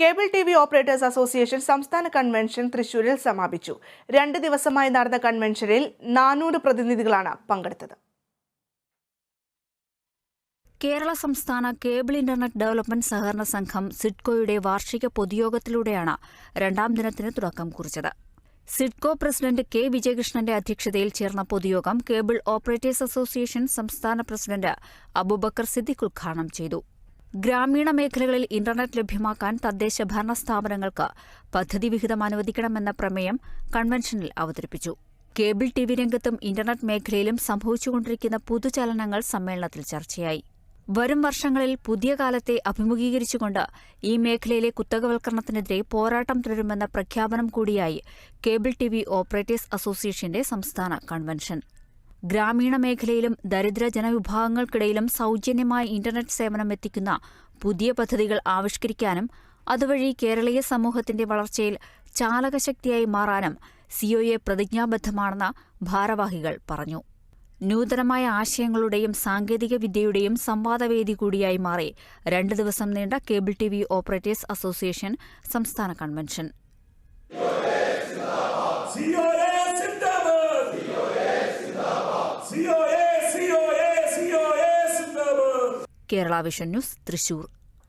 Cable TV operators association സംസ്ഥാന convention തൃശൂരിൽ സമാപിച്ചു. 2 ദിവസമായി നടന്ന കൺവെൻഷനിൽ 400 പ്രതിനിധികളാണ് പങ്കെടുത്തത്. കേരള സംസ്ഥാന കേബിൾ ഇന്റർനെറ്റ് ഡെവലപ്മെന്റ് സഹകരണ സംഘം സിഡ്കോയുടെ വാർഷിക പൊതുയോഗത്തിലൂടെയാണ് 2ാം ദിനത്തിന് തുടക്കം കുറിച്ചത്. സിഡ്കോ പ്രസിഡന്റ് കെ വിജയകൃഷ്ണന്റെ അധ്യക്ഷതയിൽ ചേർന്ന പൊതുയോഗം കേബിൾ ഓപ്പറേറ്റേഴ്സ് അസോസിയേഷൻ സംസ്ഥാന പ്രസിഡന്റ് അബൂബക്കർ സിദ്ദിഖ് ഉദ്ഘാടനം ചെയ്തു. ഗ്രാമീണ മേഖലകളിൽ ഇന്റർനെറ്റ് ലഭ്യമാക്കാൻ തദ്ദേശ ഭരണ സ്ഥാപനങ്ങൾക്ക് പദ്ധതി വിഹിതം അനുവദിക്കണമെന്ന പ്രമേയം കൺവെൻഷനിൽ അവതരിപ്പിച്ചു. കേബിൾ TV രംഗത്തും ഇന്റർനെറ്റ് മേഖലയിലും സംഭവിച്ചുകൊണ്ടിരിക്കുന്ന പുതുചലനങ്ങൾ സമ്മേളനത്തിൽ ചർച്ചയായി. വരും വർഷങ്ങളിൽ പുതിയ കാലത്തെ അഭിമുഖീകരിച്ചുകൊണ്ട് ഈ മേഖലയിലെ കുത്തകവൽക്കരണത്തിനെതിരെ പോരാട്ടം തുടരുമെന്ന പ്രഖ്യാപനം കൂടിയായി കേബിൾ TV ഓപ്പറേറ്റേഴ്സ് അസോസിയേഷന്റെ സംസ്ഥാന കൺവെൻഷൻ. ഗ്രാമീണ മേഖലയിലും ദരിദ്ര ജനവിഭാഗങ്ങൾക്കിടയിലും സൗജന്യമായ ഇന്റർനെറ്റ് സേവനം എത്തിക്കുന്ന പുതിയ പദ്ധതികൾ ആവിഷ്കരിക്കാനും അതുവഴി കേരളീയ സമൂഹത്തിന്റെ വളർച്ചയിൽ ചാലകശക്തിയായി മാറാനും COA പ്രതിജ്ഞാബദ്ധമാണെന്ന് ഭാരവാഹികൾ പറഞ്ഞു. നൂതനമായ ആശയങ്ങളുടെയും സാങ്കേതിക വിദ്യയുടെയും സംവാദവേദി കൂടിയായി മാറി 2 ദിവസം നീണ്ട കേബിൾ TV ഓപ്പറേറ്റേഴ്സ് അസോസിയേഷൻ സംസ്ഥാന convention. Kerala vision news, Thrissur.